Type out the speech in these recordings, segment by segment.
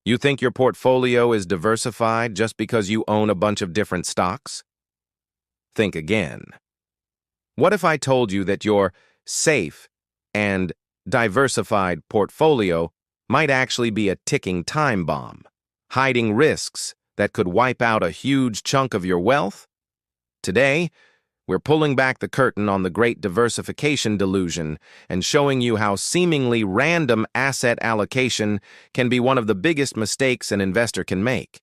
You think your portfolio is diversified just because you own a bunch of different stocks? Think again. What if I told you that your safe and diversified portfolio might actually be a ticking time bomb, hiding risks that could wipe out a huge chunk of your wealth? Today, we're pulling back the curtain on the great diversification delusion and showing you how seemingly random asset allocation can be one of the biggest mistakes an investor can make.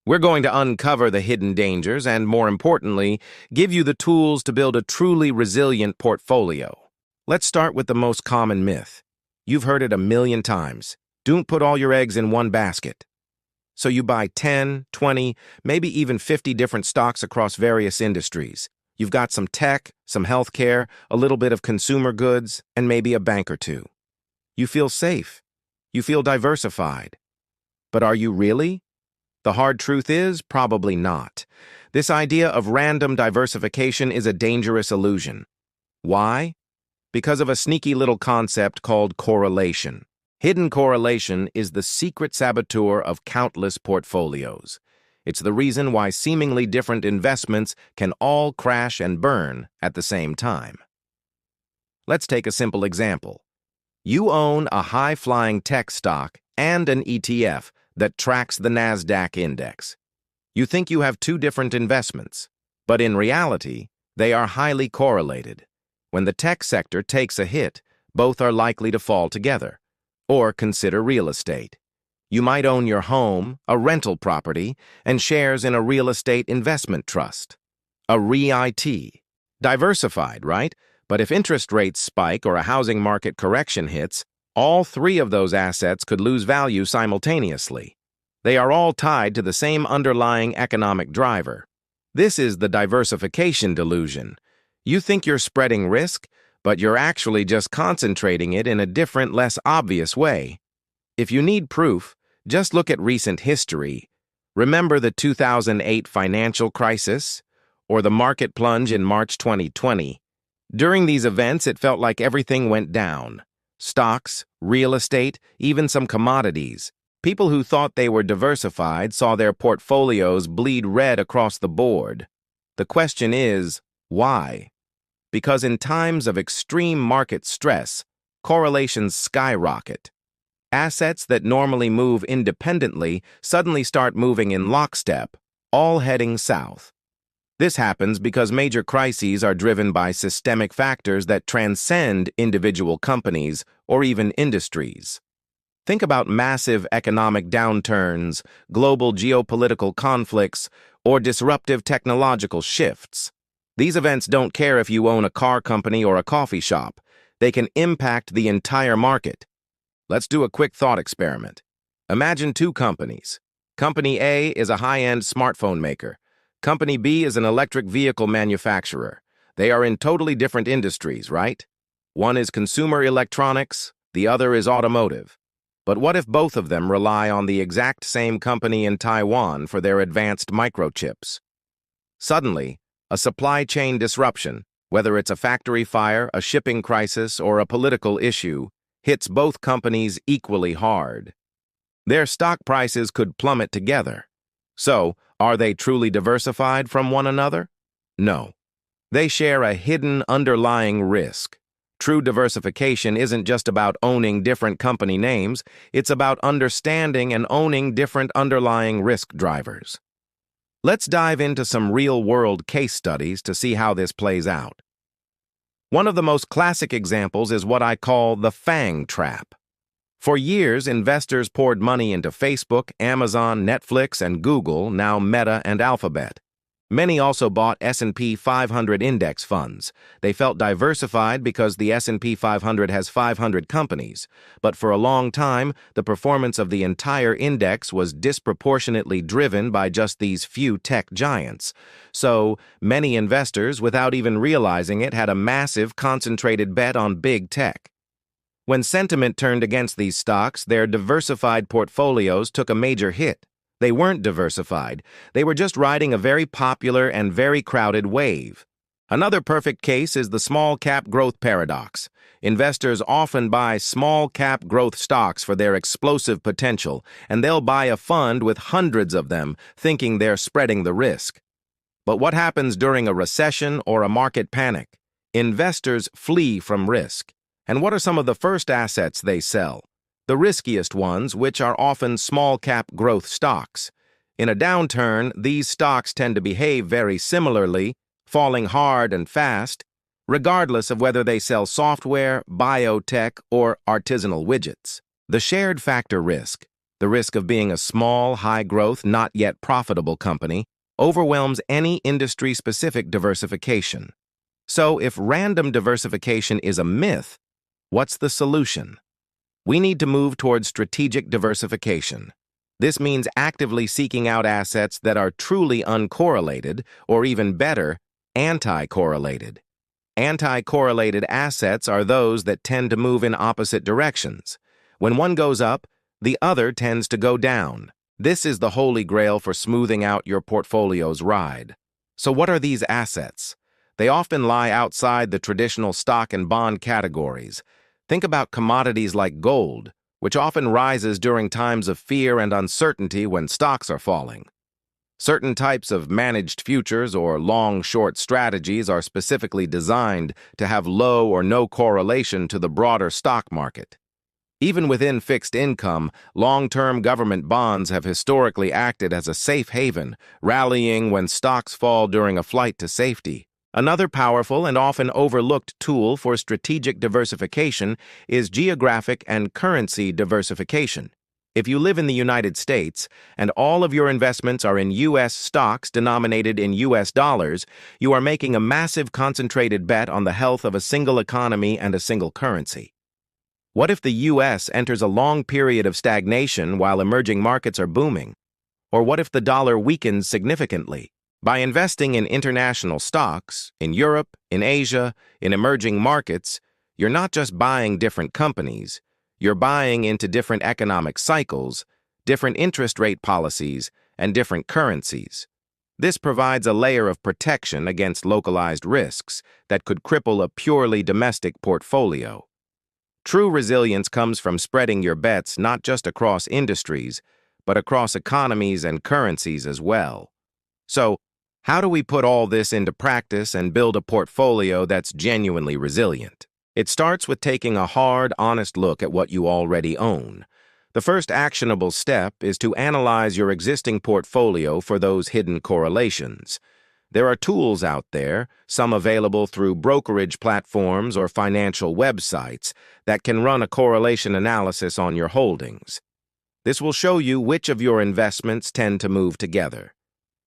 We're going to uncover the hidden dangers and, more importantly, give you the tools to build a truly resilient portfolio. Let's start with the most common myth. You've heard it a million times. Don't put all your eggs in one basket. So you buy 10, 20, maybe even 50 different stocks across various industries. You've got some tech, some healthcare, a little bit of consumer goods, and maybe a bank or two. You feel safe. You feel diversified. But are you really? The hard truth is, probably not. This idea of random diversification is a dangerous illusion. Why? Because of a sneaky little concept called correlation. Hidden correlation is the secret saboteur of countless portfolios. It's the reason why seemingly different investments can all crash and burn at the same time. Let's take a simple example. You own a high-flying tech stock and an ETF that tracks the NASDAQ index. You think you have two different investments, but in reality, they are highly correlated. When the tech sector takes a hit, both are likely to fall together. Or consider real estate. You might own your home, a rental property, and shares in a real estate investment trust. A REIT. Diversified, right? But if interest rates spike or a housing market correction hits, all three of those assets could lose value simultaneously. They are all tied to the same underlying economic driver. This is the diversification delusion. You think you're spreading risk, but you're actually just concentrating it in a different, less obvious way. If you need proof, just look at recent history. Remember the 2008 financial crisis or the market plunge in March 2020? During these events, it felt like everything went down. Stocks, real estate, even some commodities. People who thought they were diversified saw their portfolios bleed red across the board. The question is, why? Because in times of extreme market stress, correlations skyrocket. Assets that normally move independently suddenly start moving in lockstep, all heading south. This happens because major crises are driven by systemic factors that transcend individual companies or even industries. Think about massive economic downturns, global geopolitical conflicts, or disruptive technological shifts. These events don't care if you own a car company or a coffee shop. They can impact the entire market. Let's do a quick thought experiment. Imagine two companies. Company A is a high-end smartphone maker. Company B is an electric vehicle manufacturer. They are in totally different industries, right? One is consumer electronics, the other is automotive. But what if both of them rely on the exact same company in Taiwan for their advanced microchips? Suddenly, a supply chain disruption, whether it's a factory fire, a shipping crisis, or a political issue, hits both companies equally hard. Their stock prices could plummet together. So, are they truly diversified from one another? No. They share a hidden underlying risk. True diversification isn't just about owning different company names, it's about understanding and owning different underlying risk drivers. Let's dive into some real-world case studies to see how this plays out. One of the most classic examples is what I call the FANG trap. For years, investors poured money into Facebook, Amazon, Netflix, and Google, now Meta and Alphabet. Many also bought S&P 500 index funds. They felt diversified because the S&P 500 has 500 companies. But for a long time, the performance of the entire index was disproportionately driven by just these few tech giants. So, many investors, without even realizing it, had a massive concentrated bet on big tech. When sentiment turned against these stocks, their diversified portfolios took a major hit. They weren't diversified. They were just riding a very popular and very crowded wave. Another perfect case is the small cap growth paradox. Investors often buy small cap growth stocks for their explosive potential, and they'll buy a fund with hundreds of them, thinking they're spreading the risk. But what happens during a recession or a market panic? Investors flee from risk. And what are some of the first assets they sell? The riskiest ones, which are often small cap growth stocks. In a downturn, these stocks tend to behave very similarly, falling hard and fast, regardless of whether they sell software, biotech, or artisanal widgets. The shared factor risk, the risk of being a small, high-growth, not yet profitable company, overwhelms any industry-specific diversification. So if random diversification is a myth, what's the solution? We need to move towards strategic diversification. This means actively seeking out assets that are truly uncorrelated, or even better, anti-correlated. Anti-correlated assets are those that tend to move in opposite directions. When one goes up, the other tends to go down. This is the holy grail for smoothing out your portfolio's ride. So what are these assets? They often lie outside the traditional stock and bond categories. Think about commodities like gold, which often rises during times of fear and uncertainty when stocks are falling. Certain types of managed futures or long-short strategies are specifically designed to have low or no correlation to the broader stock market. Even within fixed income, long-term government bonds have historically acted as a safe haven, rallying when stocks fall during a flight to safety. Another powerful and often overlooked tool for strategic diversification is geographic and currency diversification. If you live in the United States and all of your investments are in U.S. stocks denominated in U.S. dollars, you are making a massive concentrated bet on the health of a single economy and a single currency. What if the U.S. enters a long period of stagnation while emerging markets are booming? Or what if the dollar weakens significantly? By investing in international stocks, in Europe, in Asia, in emerging markets, you're not just buying different companies, you're buying into different economic cycles, different interest rate policies, and different currencies. This provides a layer of protection against localized risks that could cripple a purely domestic portfolio. True resilience comes from spreading your bets not just across industries, but across economies and currencies as well. So, how do we put all this into practice and build a portfolio that's genuinely resilient? It starts with taking a hard, honest look at what you already own. The first actionable step is to analyze your existing portfolio for those hidden correlations. There are tools out there, some available through brokerage platforms or financial websites, that can run a correlation analysis on your holdings. This will show you which of your investments tend to move together.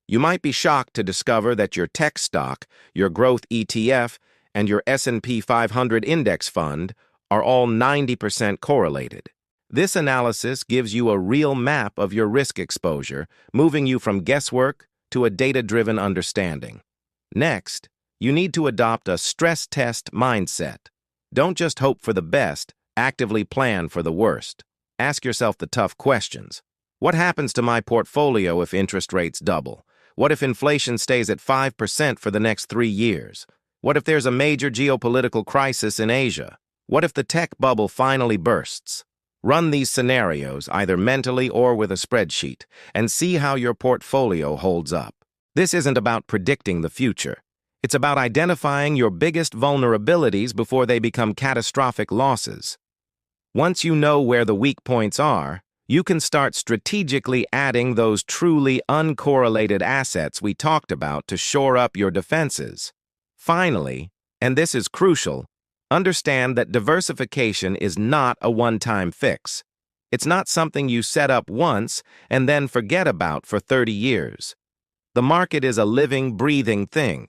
You might be shocked to discover that your tech stock, your growth ETF, and your S&P 500 index fund are all 90% correlated. This analysis gives you a real map of your risk exposure, moving you from guesswork to a data-driven understanding. Next, you need to adopt a stress test mindset. Don't just hope for the best, actively plan for the worst. Ask yourself the tough questions. What happens to my portfolio if interest rates double? What if inflation stays at 5% for the next 3 years? What if there's a major geopolitical crisis in Asia? What if the tech bubble finally bursts? Run these scenarios, either mentally or with a spreadsheet, and see how your portfolio holds up. This isn't about predicting the future. It's about identifying your biggest vulnerabilities before they become catastrophic losses. Once you know where the weak points are, you can start strategically adding those truly uncorrelated assets we talked about to shore up your defenses. Finally, and this is crucial, understand that diversification is not a one-time fix. It's not something you set up once and then forget about for 30 years. The market is a living, breathing thing.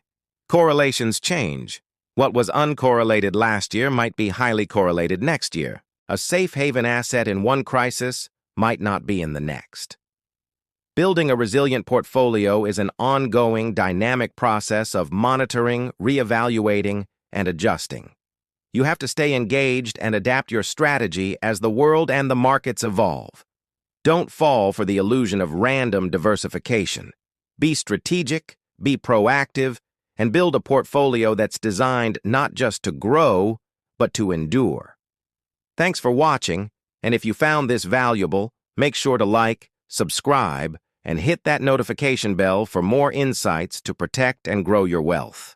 Correlations change. What was uncorrelated last year might be highly correlated next year. A safe haven asset in one crisis might not be in the next. Building a resilient portfolio is an ongoing, dynamic process of monitoring, reevaluating, and adjusting. You have to stay engaged and adapt your strategy as the world and the markets evolve. Don't fall for the illusion of random diversification. Be strategic, be proactive, and build a portfolio that's designed not just to grow, but to endure. Thanks for watching, and if you found this valuable, make sure to like, subscribe, and hit that notification bell for more insights to protect and grow your wealth.